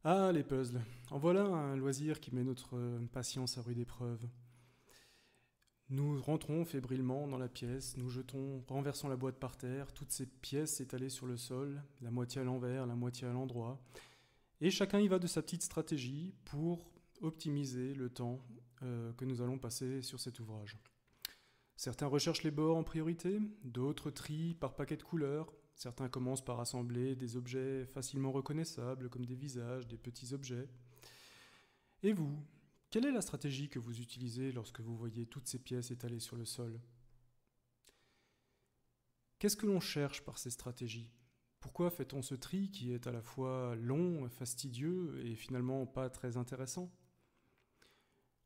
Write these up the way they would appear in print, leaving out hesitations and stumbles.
Ah, les puzzles. En voilà un loisir qui met notre patience à rude épreuve. Nous rentrons fébrilement dans la pièce, nous jetons, renversons la boîte par terre, toutes ces pièces étalées sur le sol, la moitié à l'envers, la moitié à l'endroit, et chacun y va de sa petite stratégie pour optimiser le temps que nous allons passer sur cet ouvrage. Certains recherchent les bords en priorité, d'autres trient par paquet de couleurs, certains commencent par assembler des objets facilement reconnaissables comme des visages, des petits objets. Et vous, quelle est la stratégie que vous utilisez lorsque vous voyez toutes ces pièces étalées sur le sol? Qu'est-ce que l'on cherche par ces stratégies? Pourquoi fait-on ce tri qui est à la fois long, fastidieux et finalement pas très intéressant?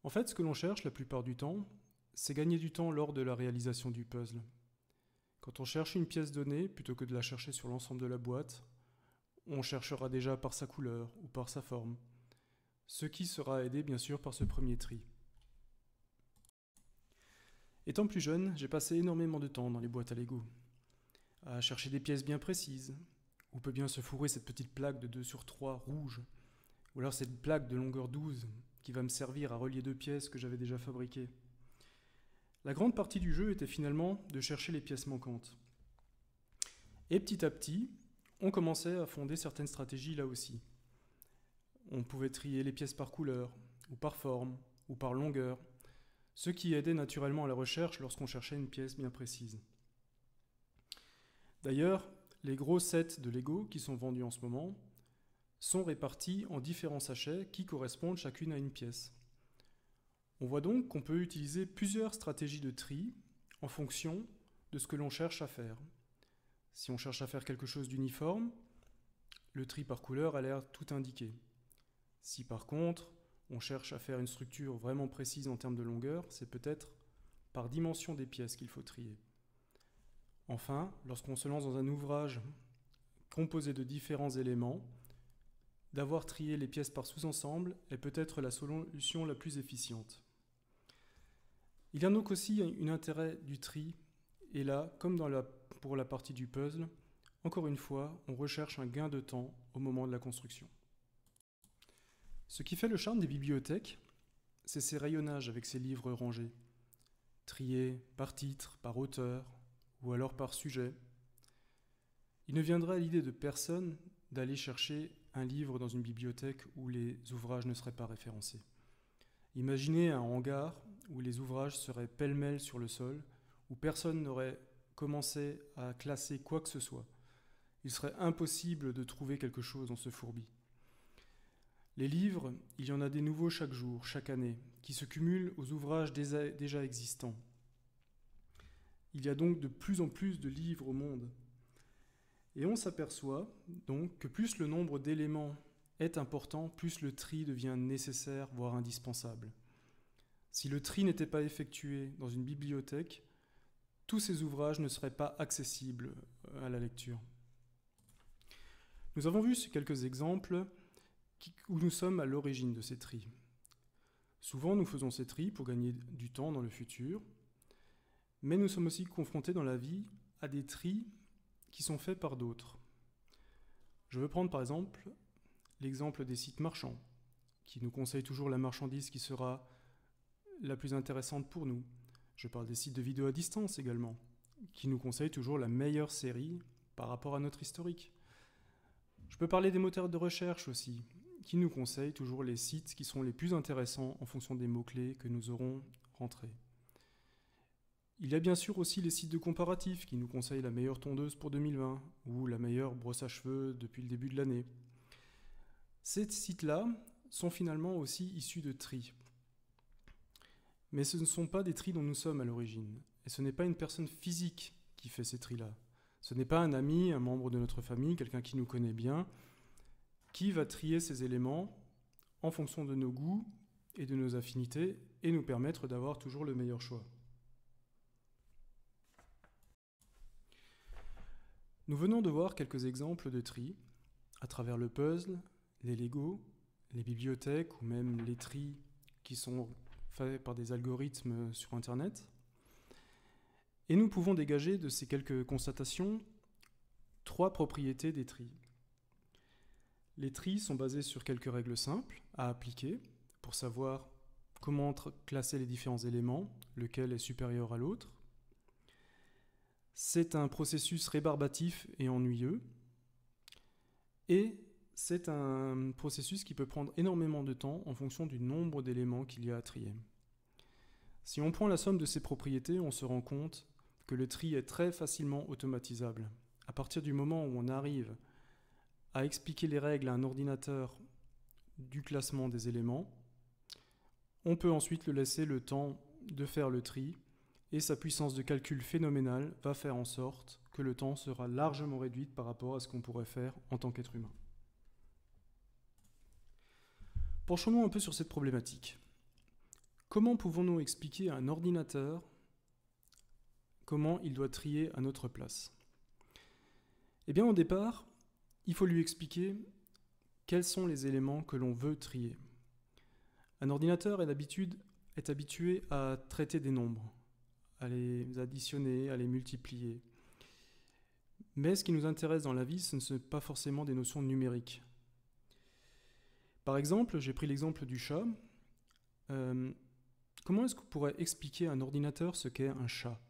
En fait, ce que l'on cherche la plupart du temps, c'est gagner du temps lors de la réalisation du puzzle. Quand on cherche une pièce donnée, plutôt que de la chercher sur l'ensemble de la boîte, on cherchera déjà par sa couleur ou par sa forme, ce qui sera aidé bien sûr par ce premier tri. Étant plus jeune, j'ai passé énormément de temps dans les boîtes à Lego, à chercher des pièces bien précises, où peut bien se fourrer cette petite plaque de 2 sur 3 rouge, ou alors cette plaque de longueur 12 qui va me servir à relier deux pièces que j'avais déjà fabriquées. La grande partie du jeu était finalement de chercher les pièces manquantes. Et petit à petit, on commençait à fonder certaines stratégies là aussi. On pouvait trier les pièces par couleur, ou par forme, ou par longueur, ce qui aidait naturellement à la recherche lorsqu'on cherchait une pièce bien précise. D'ailleurs, les gros sets de Lego qui sont vendus en ce moment sont répartis en différents sachets qui correspondent chacune à une pièce. On voit donc qu'on peut utiliser plusieurs stratégies de tri en fonction de ce que l'on cherche à faire. Si on cherche à faire quelque chose d'uniforme, le tri par couleur a l'air tout indiqué. Si par contre, on cherche à faire une structure vraiment précise en termes de longueur, c'est peut-être par dimension des pièces qu'il faut trier. Enfin, lorsqu'on se lance dans un ouvrage composé de différents éléments, d'avoir trié les pièces par sous-ensemble est peut-être la solution la plus efficiente. Il y a donc aussi un intérêt du tri, et là, comme pour la partie du puzzle, encore une fois, on recherche un gain de temps au moment de la construction. Ce qui fait le charme des bibliothèques, c'est ces rayonnages avec ces livres rangés, triés par titre, par auteur, ou alors par sujet. Il ne viendrait à l'idée de personne d'aller chercher un livre dans une bibliothèque où les ouvrages ne seraient pas référencés. Imaginez un hangar où les ouvrages seraient pêle-mêle sur le sol, où personne n'aurait commencé à classer quoi que ce soit. Il serait impossible de trouver quelque chose dans ce fourbi. Les livres, il y en a des nouveaux chaque jour, chaque année, qui se cumulent aux ouvrages déjà existants. Il y a donc de plus en plus de livres au monde. Et on s'aperçoit donc que plus le nombre d'éléments est important, plus le tri devient nécessaire, voire indispensable. Si le tri n'était pas effectué dans une bibliothèque, tous ces ouvrages ne seraient pas accessibles à la lecture. Nous avons vu quelques exemples où nous sommes à l'origine de ces tris. Souvent, nous faisons ces tris pour gagner du temps dans le futur, mais nous sommes aussi confrontés dans la vie à des tris qui sont faits par d'autres. Je veux prendre par exemple l'exemple des sites marchands, qui nous conseillent toujours la marchandise qui sera la plus intéressante pour nous. Je parle des sites de vidéos à distance également, qui nous conseillent toujours la meilleure série par rapport à notre historique. Je peux parler des moteurs de recherche aussi, qui nous conseillent toujours les sites qui sont les plus intéressants en fonction des mots-clés que nous aurons rentrés. Il y a bien sûr aussi les sites de comparatifs qui nous conseillent la meilleure tondeuse pour 2020 ou la meilleure brosse à cheveux depuis le début de l'année. Ces sites-là sont finalement aussi issus de tri. Mais ce ne sont pas des tris dont nous sommes à l'origine. Et ce n'est pas une personne physique qui fait ces tris-là. Ce n'est pas un ami, un membre de notre famille, quelqu'un qui nous connaît bien, qui va trier ces éléments en fonction de nos goûts et de nos affinités et nous permettre d'avoir toujours le meilleur choix. Nous venons de voir quelques exemples de tri à travers le puzzle, les Lego, les bibliothèques ou même les tris qui sont faits par des algorithmes sur Internet. Et nous pouvons dégager de ces quelques constatations 3 propriétés des tris. Les tris sont basés sur quelques règles simples à appliquer pour savoir comment classer les différents éléments, lequel est supérieur à l'autre. C'est un processus rébarbatif et ennuyeux, et c'est un processus qui peut prendre énormément de temps en fonction du nombre d'éléments qu'il y a à trier. Si on prend la somme de ces propriétés, on se rend compte que le tri est très facilement automatisable. À partir du moment où on arrive à expliquer les règles à un ordinateur du classement des éléments, on peut ensuite le laisser le temps de faire le tri, et sa puissance de calcul phénoménale va faire en sorte que le temps sera largement réduit par rapport à ce qu'on pourrait faire en tant qu'être humain. Penchons-nous un peu sur cette problématique. Comment pouvons-nous expliquer à un ordinateur comment il doit trier à notre place? Eh bien, au départ, il faut lui expliquer quels sont les éléments que l'on veut trier. Un ordinateur est habitué à traiter des nombres, à les additionner, à les multiplier. Mais ce qui nous intéresse dans la vie, ce ne sont pas forcément des notions numériques. Par exemple, j'ai pris l'exemple du chat. Comment est-ce qu'on pourrait expliquer à un ordinateur ce qu'est un chat?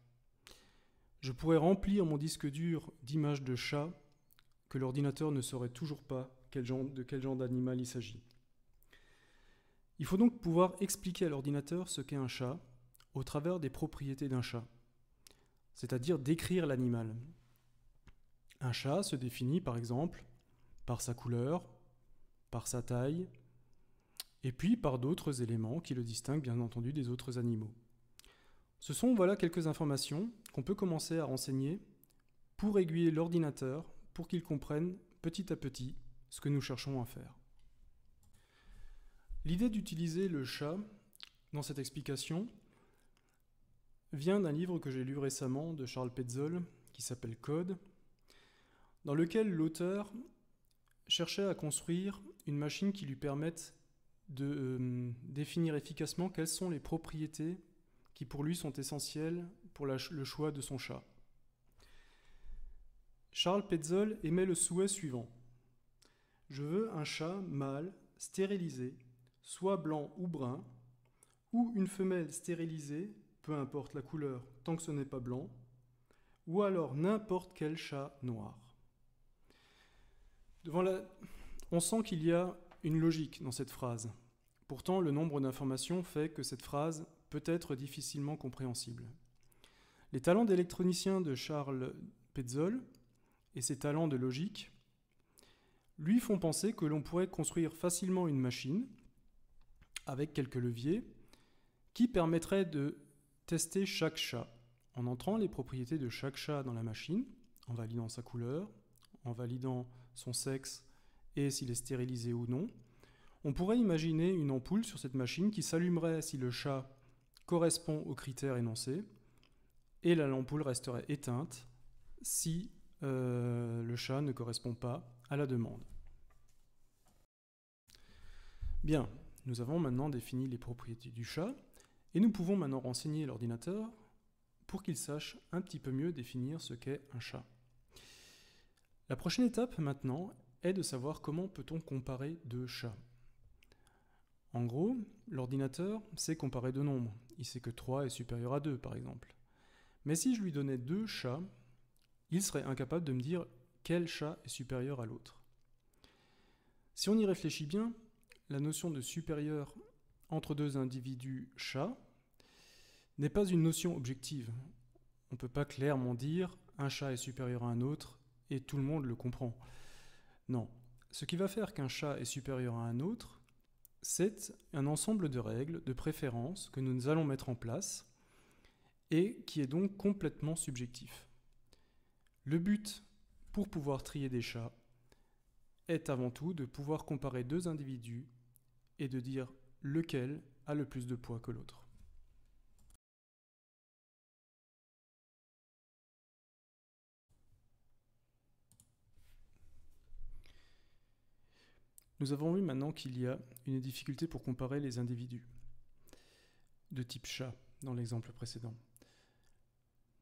Je pourrais remplir mon disque dur d'images de chats que l'ordinateur ne saurait toujours pas de quel genre d'animal il s'agit. Il faut donc pouvoir expliquer à l'ordinateur ce qu'est un chat au travers des propriétés d'un chat, c'est-à-dire décrire l'animal. Un chat se définit par exemple par sa couleur, par sa taille, et puis par d'autres éléments qui le distinguent bien entendu des autres animaux. Ce sont voilà quelques informations qu'on peut commencer à renseigner pour aiguiller l'ordinateur pour qu'il comprenne petit à petit ce que nous cherchons à faire. L'idée d'utiliser le chat dans cette explication vient d'un livre que j'ai lu récemment de Charles Petzold qui s'appelle Code, dans lequel l'auteur cherchait à construire une machine qui lui permette de définir efficacement quelles sont les propriétés qui pour lui sont essentielles pour le choix de son chat. Charles Petzold émet le souhait suivant. Je veux un chat mâle stérilisé, soit blanc ou brun, ou une femelle stérilisée, peu importe la couleur tant que ce n'est pas blanc, ou alors n'importe quel chat noir. On sent qu'il y a une logique dans cette phrase. Pourtant, le nombre d'informations fait que cette phrase peut être difficilement compréhensible. Les talents d'électronicien de Charles Petzold et ses talents de logique lui font penser que l'on pourrait construire facilement une machine avec quelques leviers qui permettrait de tester chaque chat en entrant les propriétés de chaque chat dans la machine, en validant sa couleur, en validant son sexe et s'il est stérilisé ou non. On pourrait imaginer une ampoule sur cette machine qui s'allumerait si le chat correspond aux critères énoncés et l'ampoule resterait éteinte si le chat ne correspond pas à la demande. Bien, nous avons maintenant défini les propriétés du chat et nous pouvons maintenant renseigner l'ordinateur pour qu'il sache un petit peu mieux définir ce qu'est un chat. La prochaine étape maintenant est de savoir comment peut-on comparer deux chats. En gros, l'ordinateur sait comparer deux nombres. Il sait que 3 est supérieur à 2 par exemple. Mais si je lui donnais deux chats, il serait incapable de me dire quel chat est supérieur à l'autre. Si on y réfléchit bien, la notion de supérieur entre deux individus chats n'est pas une notion objective. On ne peut pas clairement dire un chat est supérieur à un autre et tout le monde le comprend. Non. Ce qui va faire qu'un chat est supérieur à un autre, c'est un ensemble de règles, de préférences que nous allons mettre en place et qui est donc complètement subjectif. Le but pour pouvoir trier des chats est avant tout de pouvoir comparer deux individus et de dire lequel a le plus de poids que l'autre. Nous avons vu maintenant qu'il y a une difficulté pour comparer les individus de type chat dans l'exemple précédent.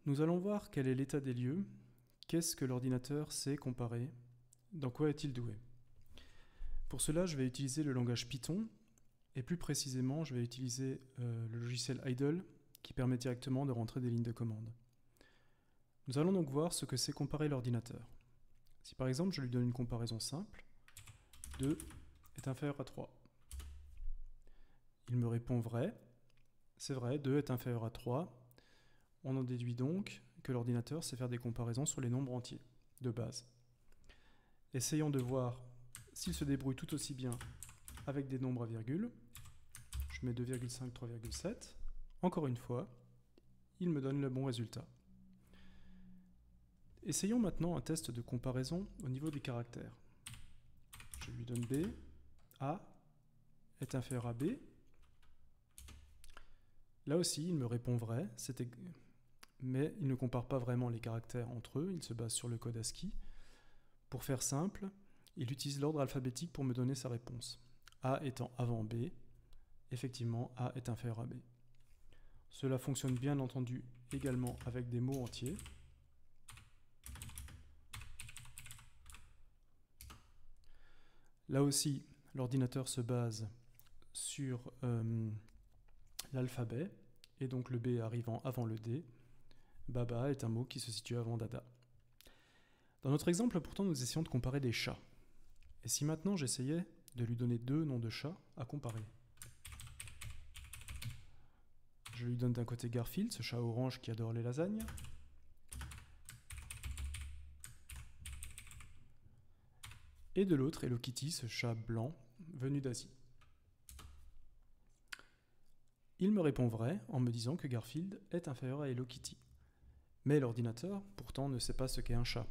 Nous allons voir quel est l'état des lieux, qu'est-ce que l'ordinateur sait comparer, dans quoi est-il doué. Pour cela, je vais utiliser le langage Python, et plus précisément, je vais utiliser le logiciel idle, qui permet directement de rentrer des lignes de commande. Nous allons donc voir ce que c'est comparer l'ordinateur. Si par exemple, je lui donne une comparaison simple, 2 est inférieur à 3. Il me répond vrai. C'est vrai, 2 est inférieur à 3. On en déduit donc que l'ordinateur sait faire des comparaisons sur les nombres entiers, de base. Essayons de voir s'il se débrouille tout aussi bien avec des nombres à virgule. Je mets 2,5, 3,7. Encore une fois, il me donne le bon résultat. Essayons maintenant un test de comparaison au niveau des caractères. Je lui donne B, A est inférieur à B. Là aussi, il me répond vrai, mais il ne compare pas vraiment les caractères entre eux, il se base sur le code ASCII. Pour faire simple, il utilise l'ordre alphabétique pour me donner sa réponse. A étant avant B, effectivement, A est inférieur à B. Cela fonctionne bien entendu également avec des mots entiers. Là aussi, l'ordinateur se base sur l'alphabet, et donc le B arrivant avant le D. Baba est un mot qui se situe avant Dada. Dans notre exemple, pourtant, nous essayons de comparer des chats. Et si maintenant j'essayais de lui donner 2 noms de chats à comparer? Je lui donne d'un côté Garfield, ce chat orange qui adore les lasagnes. Et de l'autre, Hello Kitty, ce chat blanc venu d'Asie. Il me répond vrai en me disant que Garfield est inférieur à Hello Kitty. Mais l'ordinateur, pourtant, ne sait pas ce qu'est un chat.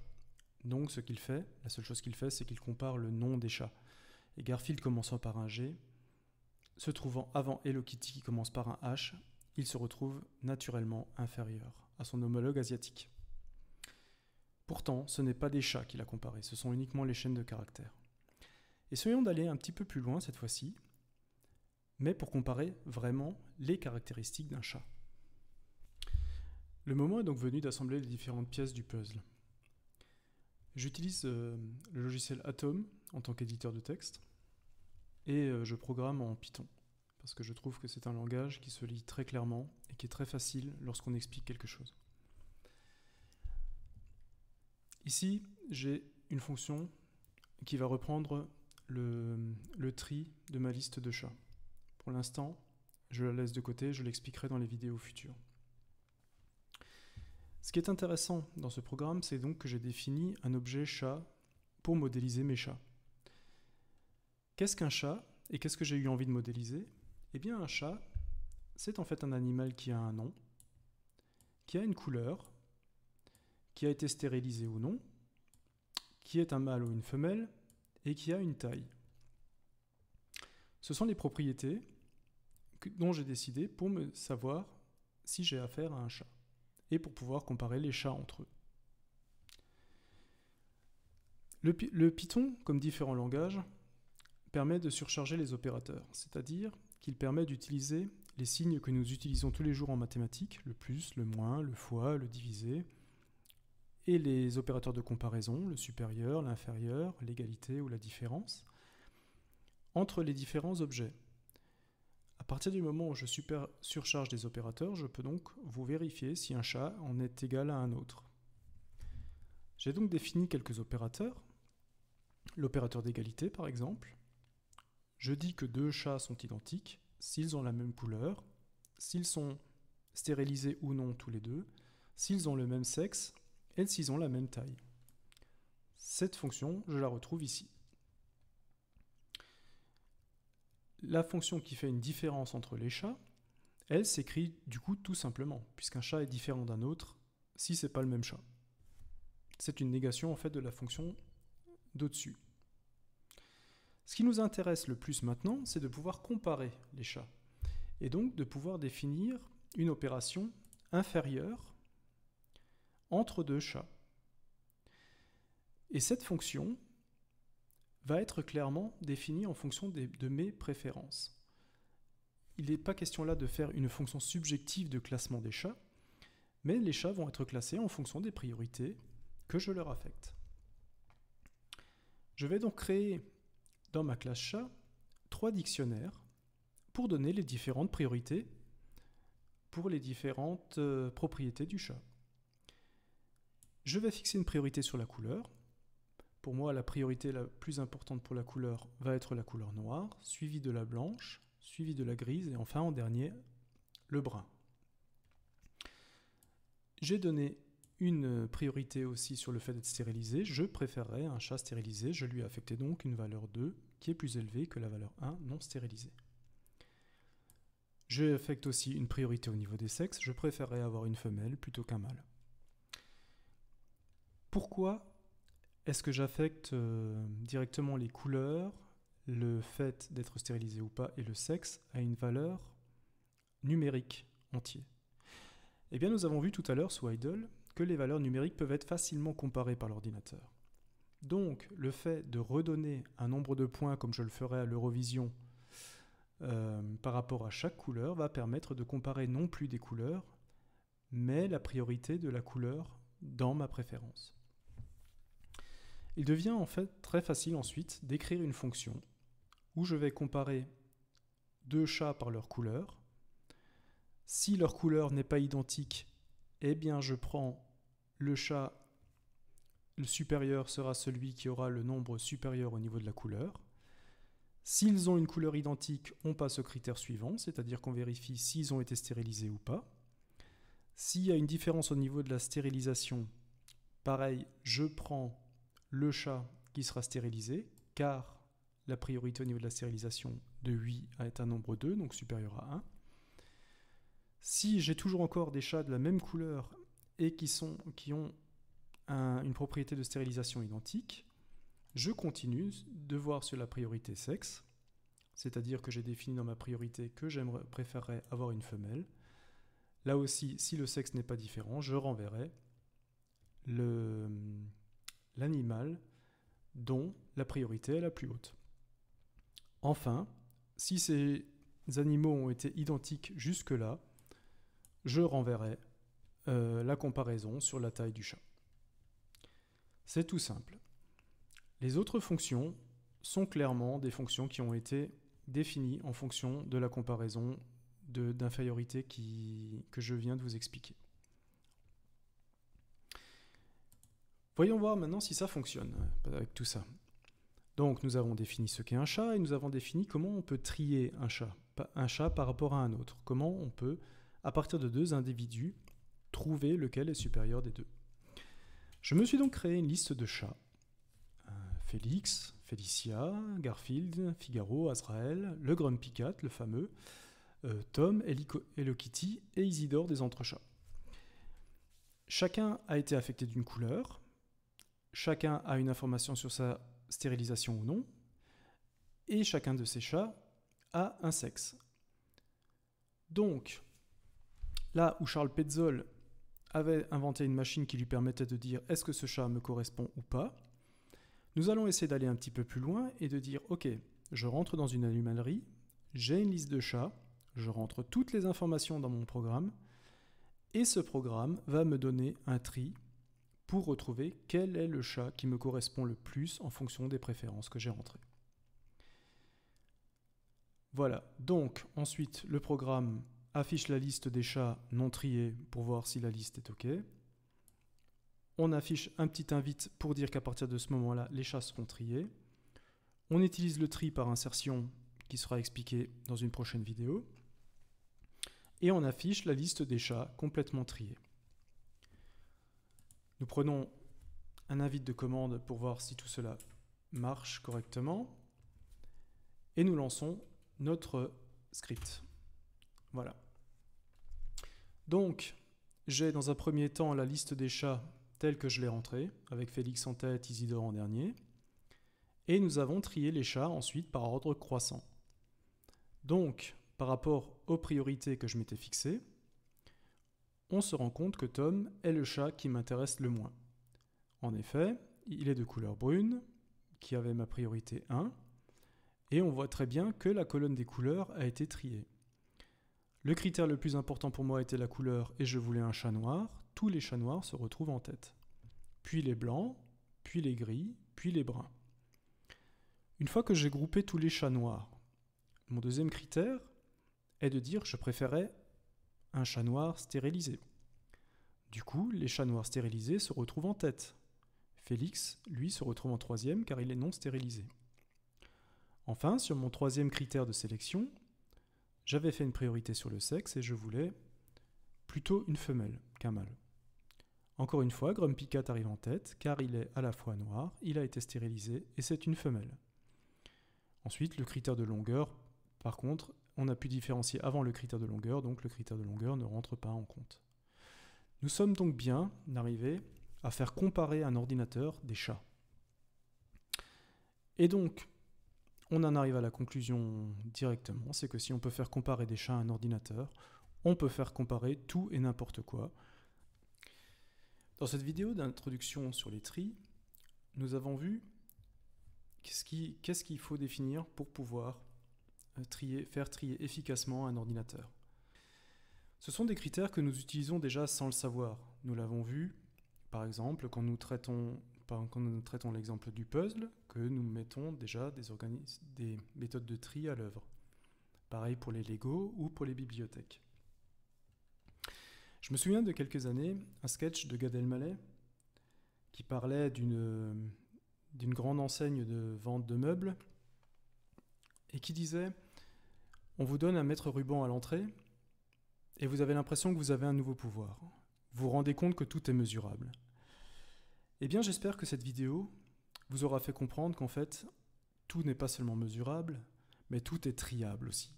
Donc ce qu'il fait, la seule chose qu'il fait, c'est qu'il compare le nom des chats. Et Garfield commençant par un G, se trouvant avant Hello Kitty qui commence par un H, il se retrouve naturellement inférieur à son homologue asiatique. Pourtant, ce n'est pas des chats qu'il a comparés, ce sont uniquement les chaînes de caractères. Essayons d'aller un petit peu plus loin cette fois-ci, mais pour comparer vraiment les caractéristiques d'un chat. Le moment est donc venu d'assembler les différentes pièces du puzzle. J'utilise le logiciel Atom en tant qu'éditeur de texte, et je programme en Python, parce que je trouve que c'est un langage qui se lit très clairement et qui est très facile lorsqu'on explique quelque chose. Ici, j'ai une fonction qui va reprendre le tri de ma liste de chats. Pour l'instant, je la laisse de côté, je l'expliquerai dans les vidéos futures. Ce qui est intéressant dans ce programme, c'est donc que j'ai défini un objet chat pour modéliser mes chats. Qu'est-ce qu'un chat et qu'est-ce que j'ai eu envie de modéliser? Eh bien, un chat, c'est en fait un animal qui a un nom, qui a une couleur, qui a été stérilisé ou non, qui est un mâle ou une femelle, et qui a une taille. Ce sont les propriétés dont j'ai décidé pour me savoir si j'ai affaire à un chat, et pour pouvoir comparer les chats entre eux. Le Python, comme différents langages, permet de surcharger les opérateurs, c'est-à-dire qu'il permet d'utiliser les signes que nous utilisons tous les jours en mathématiques, le plus, le moins, le fois, le divisé, et les opérateurs de comparaison, le supérieur, l'inférieur, l'égalité ou la différence, entre les différents objets. À partir du moment où je surcharge des opérateurs, je peux donc vous vérifier si un chat en est égal à un autre. J'ai donc défini quelques opérateurs. L'opérateur d'égalité, par exemple. Je dis que 2 chats sont identiques s'ils ont la même couleur, s'ils sont stérilisés ou non tous les deux, s'ils ont le même sexe et s'ils ont la même taille. Cette fonction, je la retrouve ici. La fonction qui fait une différence entre les chats, elle s'écrit du coup tout simplement, puisqu'un chat est différent d'un autre si ce n'est pas le même chat. C'est une négation en fait de la fonction d'au-dessus. Ce qui nous intéresse le plus maintenant, c'est de pouvoir comparer les chats, et donc de pouvoir définir une opération inférieure entre 2 chats. Et cette fonction va être clairement définie en fonction de mes préférences. Il n'est pas question là de faire une fonction subjective de classement des chats, mais les chats vont être classés en fonction des priorités que je leur affecte. Je vais donc créer dans ma classe chat 3 dictionnaires pour donner les différentes priorités pour les différentes propriétés du chat. Je vais fixer une priorité sur la couleur. Pour moi, la priorité la plus importante pour la couleur va être la couleur noire, suivie de la blanche, suivie de la grise et enfin en dernier, le brun. J'ai donné une priorité aussi sur le fait d'être stérilisé. Je préférerais un chat stérilisé. Je lui ai affecté donc une valeur 2 qui est plus élevée que la valeur 1 non stérilisée. Je affecte aussi une priorité au niveau des sexes. Je préférerais avoir une femelle plutôt qu'un mâle. Pourquoi est-ce que j'affecte directement les couleurs, le fait d'être stérilisé ou pas et le sexe à une valeur numérique entière? Eh bien, nous avons vu tout à l'heure sous idle que les valeurs numériques peuvent être facilement comparées par l'ordinateur. Donc, le fait de redonner un nombre de points comme je le ferai à l'Eurovision par rapport à chaque couleur va permettre de comparer non plus des couleurs, mais la priorité de la couleur dans ma préférence. Il devient en fait très facile ensuite d'écrire une fonction où je vais comparer deux chats par leur couleur. Si leur couleur n'est pas identique, eh bien je prends le chat, le supérieur sera celui qui aura le nombre supérieur au niveau de la couleur. S'ils ont une couleur identique, on passe au critère suivant, c'est-à-dire qu'on vérifie s'ils ont été stérilisés ou pas. S'il y a une différence au niveau de la stérilisation, pareil, je prends le chat qui sera stérilisé, car la priorité au niveau de la stérilisation de 8 est un nombre 2, donc supérieur à 1. Si j'ai toujours encore des chats de la même couleur et qui ont une propriété de stérilisation identique, je continue de voir sur la priorité sexe, c'est-à-dire que j'ai défini dans ma priorité que préférerais avoir une femelle. Là aussi, si le sexe n'est pas différent, je renverrai l'animal dont la priorité est la plus haute. Enfin, si ces animaux ont été identiques jusque-là, je renverrai la comparaison sur la taille du chat. C'est tout simple. Les autres fonctions sont clairement des fonctions qui ont été définies en fonction de la comparaison d'infériorité que je viens de vous expliquer. Voyons voir maintenant si ça fonctionne avec tout ça. Donc nous avons défini ce qu'est un chat et nous avons défini comment on peut trier un chat par rapport à un autre. Comment on peut, à partir de deux individus, trouver lequel est supérieur des deux. Je me suis donc créé une liste de chats. Félix, Félicia, Garfield, Figaro, Azrael, le Grumpy Cat, le fameux, Tom, Hello Kitty et Isidore des Entrechats. Chacun a été affecté d'une couleur, chacun a une information sur sa stérilisation ou non, et chacun de ces chats a un sexe. Donc, là où Charles Petzold avait inventé une machine qui lui permettait de dire est-ce que ce chat me correspond ou pas, nous allons essayer d'aller un petit peu plus loin et de dire ok, je rentre dans une animalerie, j'ai une liste de chats, je rentre toutes les informations dans mon programme et ce programme va me donner un tri pour retrouver quel est le chat qui me correspond le plus en fonction des préférences que j'ai rentrées. Voilà, donc ensuite le programme affiche la liste des chats non triés pour voir si la liste est OK. On affiche un petit invite pour dire qu'à partir de ce moment-là, les chats seront triés. On utilise le tri par insertion qui sera expliqué dans une prochaine vidéo. Et on affiche la liste des chats complètement triés. Nous prenons un invite de commande pour voir si tout cela marche correctement. Et nous lançons notre script. Voilà. Donc, j'ai dans un premier temps la liste des chats telle que je l'ai rentrée, avec Félix en tête, Isidore en dernier. Et nous avons trié les chats ensuite par ordre croissant. Donc, par rapport aux priorités que je m'étais fixées, on se rend compte que Tom est le chat qui m'intéresse le moins. En effet, il est de couleur brune, qui avait ma priorité 1, et on voit très bien que la colonne des couleurs a été triée. Le critère le plus important pour moi était la couleur, et je voulais un chat noir. Tous les chats noirs se retrouvent en tête. Puis les blancs, puis les gris, puis les bruns. Une fois que j'ai groupé tous les chats noirs, mon deuxième critère est de dire je préférais un chat noir stérilisé. Du coup, les chats noirs stérilisés se retrouvent en tête. Félix, lui, se retrouve en troisième car il est non stérilisé. Enfin, sur mon troisième critère de sélection, j'avais fait une priorité sur le sexe et je voulais plutôt une femelle qu'un mâle. Encore une fois, Grumpy Cat arrive en tête car il est à la fois noir, il a été stérilisé et c'est une femelle. Ensuite, le critère de longueur, par contre, on a pu différencier avant le critère de longueur, donc le critère de longueur ne rentre pas en compte. Nous sommes donc bien arrivés à faire comparer à un ordinateur des chats. Et donc, on en arrive à la conclusion directement, c'est que si on peut faire comparer des chats à un ordinateur, on peut faire comparer tout et n'importe quoi. Dans cette vidéo d'introduction sur les tris, nous avons vu qu'est-ce qu'il faut définir pour pouvoir faire trier efficacement un ordinateur. Ce sont des critères que nous utilisons déjà sans le savoir. Nous l'avons vu, par exemple, quand nous traitons l'exemple du puzzle, que nous mettons déjà des méthodes de tri à l'œuvre. Pareil pour les Lego ou pour les bibliothèques. Je me souviens de quelques années, un sketch de Gad Elmaleh qui parlait d'une grande enseigne de vente de meubles et qui disait « On vous donne un mètre ruban à l'entrée et vous avez l'impression que vous avez un nouveau pouvoir. Vous vous rendez compte que tout est mesurable. » Eh bien, j'espère que cette vidéo vous aura fait comprendre qu'en fait, tout n'est pas seulement mesurable, mais tout est triable aussi.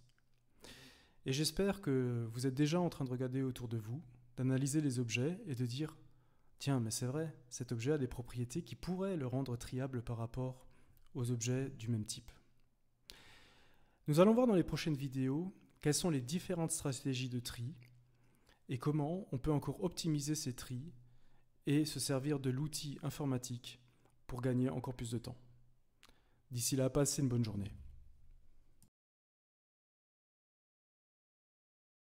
Et j'espère que vous êtes déjà en train de regarder autour de vous, d'analyser les objets et de dire « Tiens, mais c'est vrai, cet objet a des propriétés qui pourraient le rendre triable par rapport aux objets du même type. » Nous allons voir dans les prochaines vidéos quelles sont les différentes stratégies de tri et comment on peut encore optimiser ces tris et se servir de l'outil informatique pour gagner encore plus de temps. D'ici là, passez une bonne journée.